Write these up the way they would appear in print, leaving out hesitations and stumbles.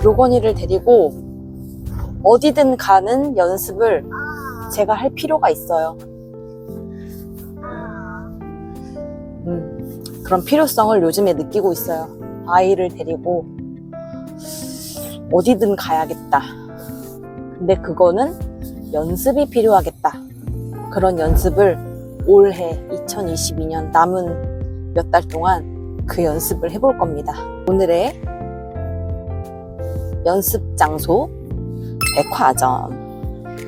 로건이를 데리고 어디든 가는 연습을 제가 할 필요가 있어요. 그런 필요성을 요즘에 느끼고 있어요. 아이를 데리고 어디든 가야겠다. 근데 그거는 연습이 필요하겠다. 그런 연습을 올해 2022년 남은 몇 달 동안 그 연습을 해볼 겁니다. 오늘의 연습 장소 백화점.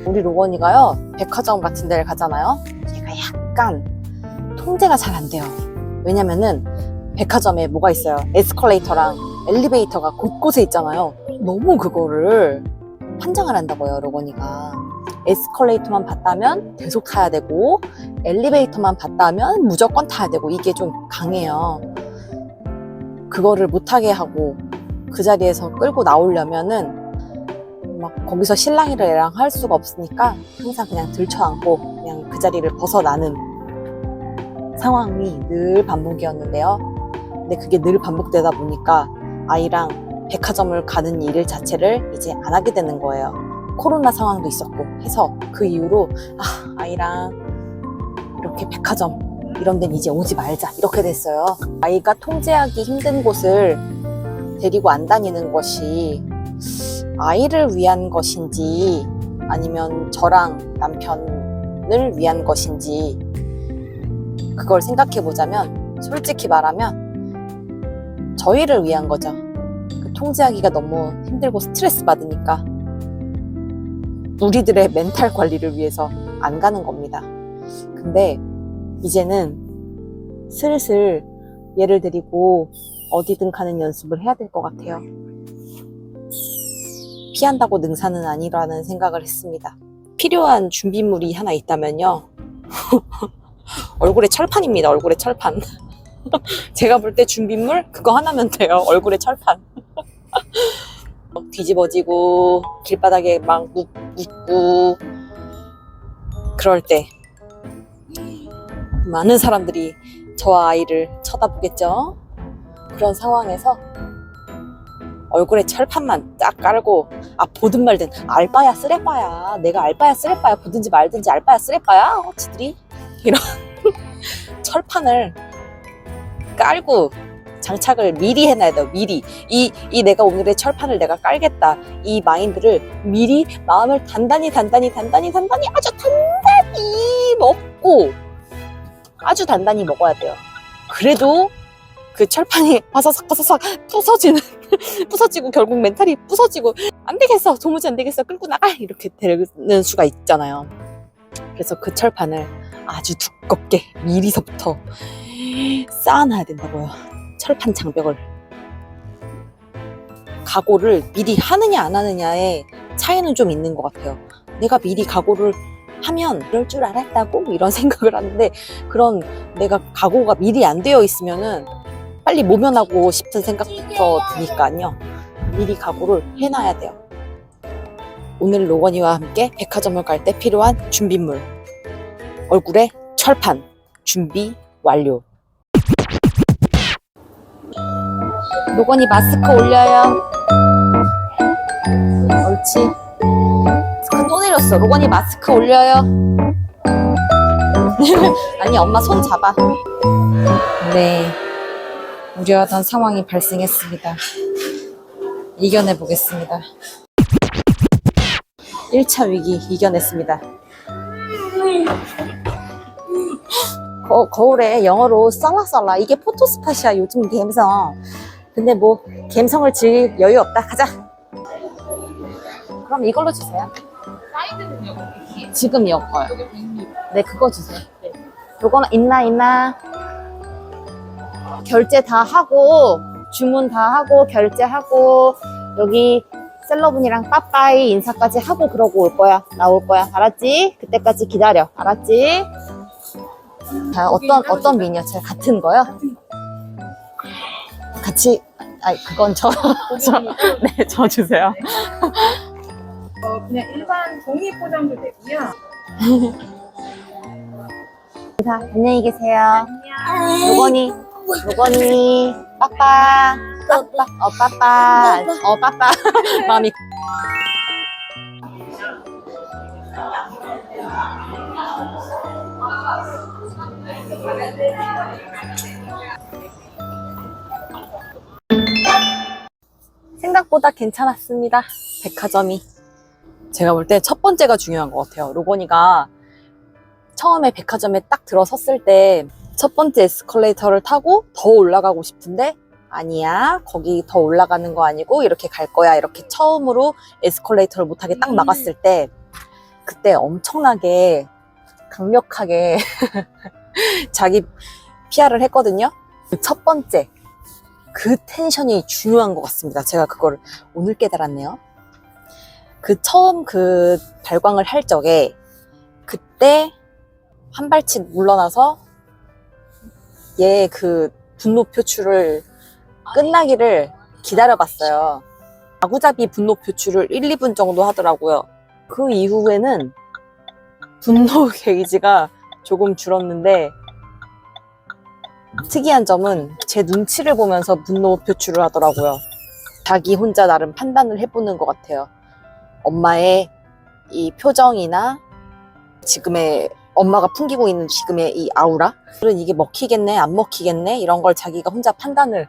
우리 로건이가요 백화점 같은 데를 가잖아요. 제가 약간 통제가 잘 안 돼요. 왜냐면은 백화점에 뭐가 있어요? 에스컬레이터랑 엘리베이터가 곳곳에 있잖아요. 너무 그거를 판장을 한다고요, 로건이가. 에스컬레이터만 봤다면 계속 타야 되고 엘리베이터만 봤다면 무조건 타야 되고, 이게 좀 강해요. 그거를 못하게 하고 그 자리에서 끌고 나오려면은 막 거기서 실랑이를 할 수가 없으니까 항상 그냥 들쳐안고 그냥 그 자리를 벗어나는 상황이 늘 반복이었는데요. 근데 그게 늘 반복되다 보니까 아이랑 백화점을 가는 일 자체를 이제 안 하게 되는 거예요. 코로나 상황도 있었고 해서 그 이후로 아이랑 이렇게 백화점 이런 데는 이제 오지 말자 이렇게 됐어요. 아이가 통제하기 힘든 곳을 데리고 안 다니는 것이 아이를 위한 것인지 아니면 저랑 남편을 위한 것인지 그걸 생각해 보자면 솔직히 말하면 저희를 위한 거죠. 그 통제하기가 너무 힘들고 스트레스 받으니까 우리들의 멘탈 관리를 위해서 안 가는 겁니다. 근데 이제는 슬슬 얘를 데리고 어디든 가는 연습을 해야 될 것 같아요. 피한다고 능사는 아니라는 생각을 했습니다. 필요한 준비물이 하나 있다면요. 얼굴에 철판입니다. 얼굴에 철판. 제가 볼 때 준비물 그거 하나면 돼요. 얼굴에 철판. 뒤집어지고 길바닥에 막 묻고 그럴 때 많은 사람들이 저와 아이를 쳐다보겠죠. 그런 상황에서 얼굴에 철판만 딱 깔고 보든 말든 알바야 쓰레빠야, 내가 알바야 쓰레빠야, 보든지 말든지 알바야 쓰레빠야 지들이 이런 철판을 깔고 장착을 미리 해놔야 돼요. 미리 이 내가 오늘의 철판을 내가 깔겠다, 이 마인드를 미리 마음을 단단히 아주 단단히 먹고 아주 단단히 먹어야 돼요. 그래도 그 철판이 바사삭 부서지고 결국 멘탈이 부서지고 안 되겠어, 도무지 안 되겠어, 끌고 나가 이렇게 되는 수가 있잖아요. 그래서 그 철판을 아주 두껍게 미리서부터 쌓아놔야 된다고요. 철판 장벽을. 각오를 미리 하느냐 안 하느냐의 차이는 좀 있는 것 같아요. 내가 미리 각오를 하면 이럴 줄 알았다고 이런 생각을 하는데, 그런 내가 각오가 미리 안 되어 있으면은 빨리 모면하고 싶은 생각부터 드니까요. 미리 각오를 해놔야 돼요. 오늘 로건이와 함께 백화점을 갈 때 필요한 준비물. 얼굴에 철판 준비 완료. 로건이 마스크 올려요. 옳지. 마스크 또 내렸어. 로건이 마스크 올려요. 아니, 엄마 손 잡아. 네, 우려하던 상황이 발생했습니다. 이겨내 보겠습니다. 1차 위기 이겨냈습니다. 거울에 영어로 썰라썰라, 이게 포토스팟이야 요즘 감성. 근데 뭐 감성을 즐길 여유 없다. 가자. 그럼 이걸로 주세요. 사이즈는요? 지금 이거요. 이게 106. 네, 그거 주세요. 요거는 있나? 결제 다 하고 주문 다 하고 결제하고 여기 셀러분이랑 빠빠이 인사까지 하고 그러고 올 거야. 나올 거야. 알았지? 그때까지 기다려. 알았지? 자, 어떤 미니어처 같은 거요? 같이, 그건 네, 저 주세요. 그냥 일반 종이 포장도 되고요. 자, 안녕히 계세요. 로건이, 빠빠. 빠빠. 마음이. 생각보다 괜찮았습니다. 백화점이. 제가 볼 때 첫 번째가 중요한 것 같아요. 로건이가 처음에 백화점에 딱 들어섰을 때 첫 번째 에스컬레이터를 타고 더 올라가고 싶은데 아니야, 거기 더 올라가는 거 아니고 이렇게 갈 거야, 이렇게 처음으로 에스컬레이터를 못하게 딱 막았을 때 그때 엄청나게 강력하게 자기 PR을 했거든요. 그 첫 번째 그 텐션이 중요한 것 같습니다. 제가 그걸 오늘 깨달았네요. 그 처음 그 발광을 할 적에 그때 한 발씩 물러나서 얘 그 분노 표출을 끝나기를 기다려봤어요. 아구잡이 분노 표출을 1, 2분 정도 하더라고요. 그 이후에는 분노 게이지가 조금 줄었는데 특이한 점은 제 눈치를 보면서 분노 표출을 하더라고요. 자기 혼자 나름 판단을 해보는 것 같아요. 엄마의 이 표정이나 지금의 엄마가 풍기고 있는 지금의 이 아우라, 이게 먹히겠네 안 먹히겠네 이런 걸 자기가 혼자 판단을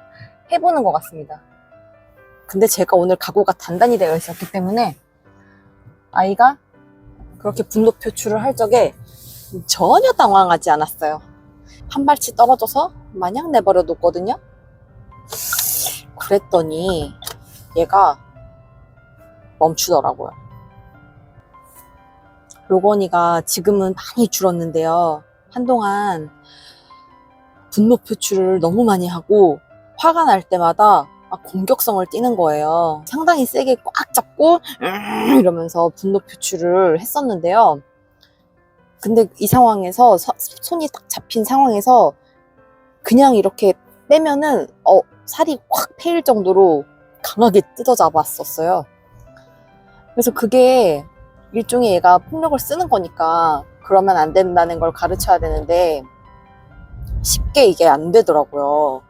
해보는 것 같습니다. 근데 제가 오늘 각오가 단단히 되어 있었기 때문에 아이가 그렇게 분노 표출을 할 적에 전혀 당황하지 않았어요. 한 발치 떨어져서 마냥 내버려 뒀거든요. 그랬더니 얘가 멈추더라고요. 로건이가 지금은 많이 줄었는데요. 한동안 분노 표출을 너무 많이 하고 화가 날 때마다 막 공격성을 띠는 거예요. 상당히 세게 꽉 잡고 이러면서 분노 표출을 했었는데요. 근데 이 상황에서 손이 딱 잡힌 상황에서 그냥 이렇게 빼면은 살이 확 패일 정도로 강하게 뜯어 잡았었어요. 그래서 그게 일종의 얘가 폭력을 쓰는 거니까 그러면 안 된다는 걸 가르쳐야 되는데 쉽게 이게 안 되더라고요.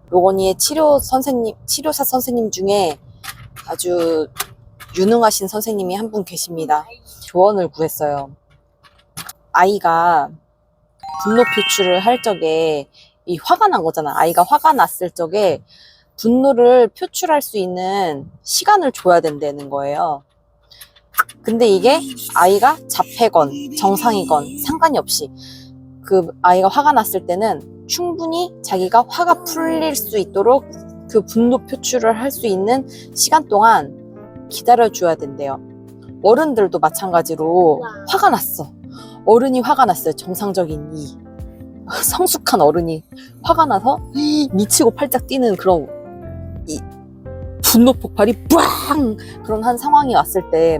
로건이의 치료사 선생님 중에 아주 유능하신 선생님이 한 분 계십니다. 조언을 구했어요. 아이가 분노 표출을 할 적에 이 화가 난 거잖아. 아이가 화가 났을 적에 분노를 표출할 수 있는 시간을 줘야 된다는 거예요. 근데 이게 아이가 자폐건 정상이건 상관이 없이 그 아이가 화가 났을 때는 충분히 자기가 화가 풀릴 수 있도록 그 분노 표출을 할 수 있는 시간 동안 기다려줘야 된대요. 어른들도 마찬가지로 화가 났어. 어른이 화가 났어요. 정상적인 이 성숙한 어른이 화가 나서 미치고 팔짝 뛰는 그런 이 분노 폭발이 뿌앙 그런 한 상황이 왔을 때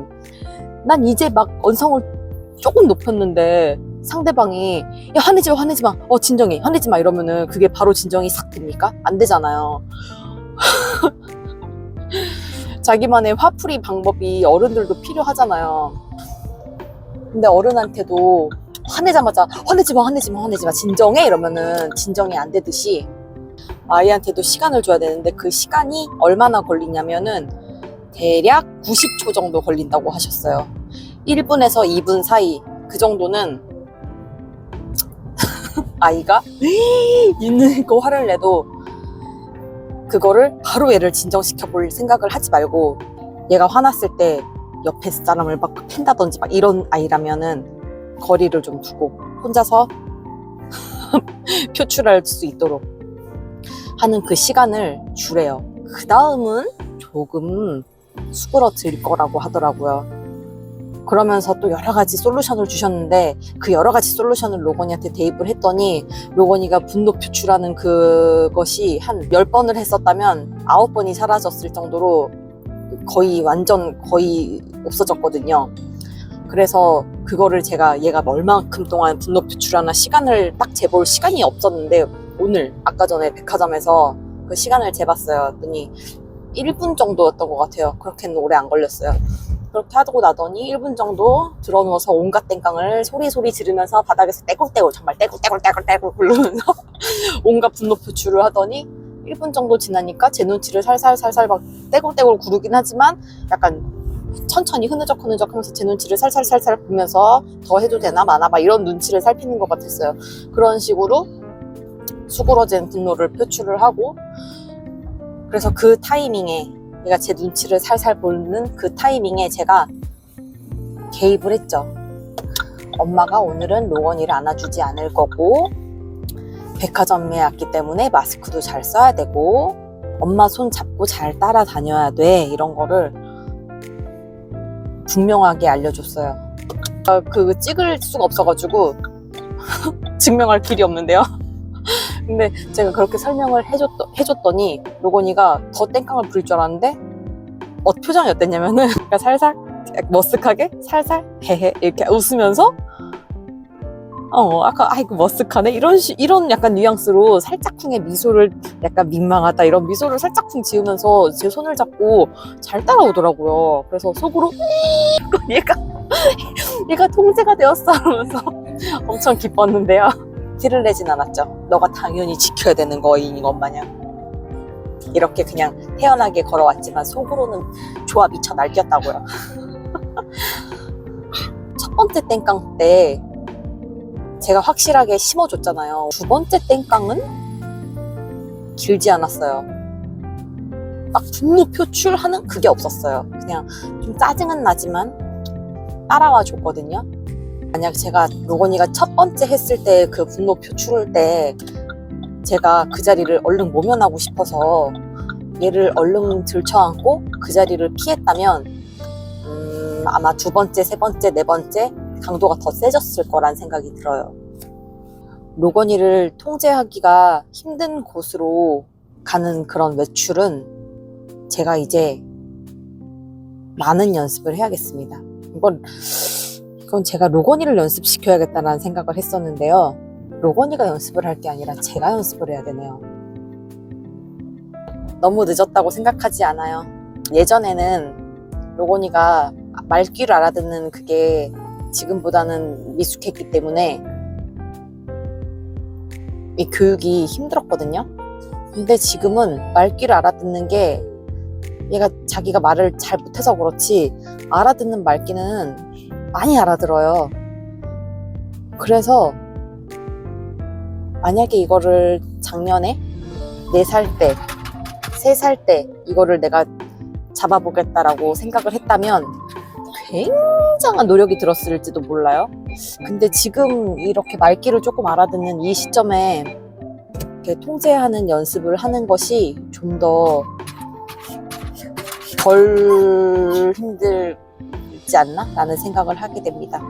난 이제 막 언성을 조금 높였는데 상대방이 야 화내지 마 진정해 화내지 마 이러면은 그게 바로 진정이 싹 됩니까? 안 되잖아요. 자기만의 화풀이 방법이 어른들도 필요하잖아요. 근데 어른한테도 화내자마자 화내지 마 진정해 이러면은 진정이 안 되듯이 아이한테도 시간을 줘야 되는데 그 시간이 얼마나 걸리냐면은 대략 90초 정도 걸린다고 하셨어요. 1분에서 2분 사이 그 정도는 아이가 있는 거 화를 내도 그거를 바로 얘를 진정시켜 볼 생각을 하지 말고 얘가 화났을 때 옆에 사람을 막 팬다든지 막 이런 아이라면은 거리를 좀 두고 혼자서 표출할 수 있도록 하는 그 시간을 주래요. 그 다음은 조금 수그러들 거라고 하더라고요. 그러면서 또 여러 가지 솔루션을 주셨는데 그 여러 가지 솔루션을 로건이한테 대입을 했더니 로건이가 분노 표출하는 그것이 한 10번을 했었다면 9번이 사라졌을 정도로 거의 없어졌거든요. 그래서 그거를 제가 얘가 얼마만큼 동안 분노 표출하나 시간을 딱 재볼 시간이 없었는데 오늘 아까 전에 백화점에서 그 시간을 재봤어요. 그랬더니 1분 정도였던 것 같아요. 그렇게는 오래 안 걸렸어요. 그렇게 하고 나더니 1분 정도 들어누워서 온갖 땡깡을 소리 지르면서 바닥에서 떼굴떼굴 정말 떼굴떼굴 굴르면서 온갖 분노 표출을 하더니 1분 정도 지나니까 제 눈치를 살살 막 떼굴떼굴 구르긴 하지만 약간 천천히 흐느적 하면서 제 눈치를 살살 보면서 더 해도 되나 마나 막 이런 눈치를 살피는 것 같았어요. 그런 식으로 수그러진 분노를 표출을 하고, 그래서 그 타이밍에 얘가 제 눈치를 살살 보는 그 타이밍에 제가 개입을 했죠. 엄마가 오늘은 로건이를 안아주지 않을 거고 백화점에 왔기 때문에 마스크도 잘 써야 되고 엄마 손 잡고 잘 따라다녀야 돼, 이런 거를 분명하게 알려줬어요. 그 찍을 수가 없어가지고 증명할 길이 없는데요. 근데 제가 그렇게 설명을 해줬더니 로건이가 더 땡깡을 부릴 줄 알았는데 표정이 어땠냐면은 그러니까 살살 머쓱하게 살살 헤헤 이렇게 웃으면서 아까 아이고 머쓱하네 이런 약간 뉘앙스로 살짝쿵의 미소를, 약간 민망하다 이런 미소를 살짝쿵 지으면서 제 손을 잡고 잘 따라오더라고요. 그래서 속으로 얘가 통제가 되었어 하면서 엄청 기뻤는데요. 티를 내진 않았죠. 너가 당연히 지켜야 되는 거인 것 마냥 이렇게 그냥 태연하게 걸어왔지만 속으로는 좋아 미쳐 날뛰었다고요. 첫 번째 땡깡 때 제가 확실하게 심어줬잖아요. 두 번째 땡깡은 길지 않았어요. 막 분노 표출하는 그게 없었어요. 그냥 좀 짜증은 나지만 따라와 줬거든요. 만약 제가 로건이가 첫 번째 했을 때 그 분노 표출을 때 제가 그 자리를 얼른 모면하고 싶어서 얘를 얼른 들쳐안고 그 자리를 피했다면 아마 두 번째, 세 번째, 네 번째 강도가 더 세졌을 거란 생각이 들어요. 로건이를 통제하기가 힘든 곳으로 가는 그런 외출은 제가 이제 많은 연습을 해야겠습니다. 그건 제가 로건이를 연습시켜야겠다는 생각을 했었는데요. 로건이가 연습을 할 게 아니라 제가 연습을 해야 되네요. 너무 늦었다고 생각하지 않아요. 예전에는 로건이가 말귀를 알아듣는 그게 지금보다는 미숙했기 때문에 이 교육이 힘들었거든요. 근데 지금은 말귀를 알아듣는 게 얘가 자기가 말을 잘 못해서 그렇지 알아듣는 말귀는 많이 알아들어요. 그래서 만약에 이거를 작년에 4살 때, 3살 때 이거를 내가 잡아보겠다라고 생각을 했다면 굉장한 노력이 들었을지도 몰라요. 근데 지금 이렇게 말귀를 조금 알아듣는 이 시점에 이렇게 통제하는 연습을 하는 것이 좀 더 덜 힘들지 않나? 라는 생각을 하게 됩니다.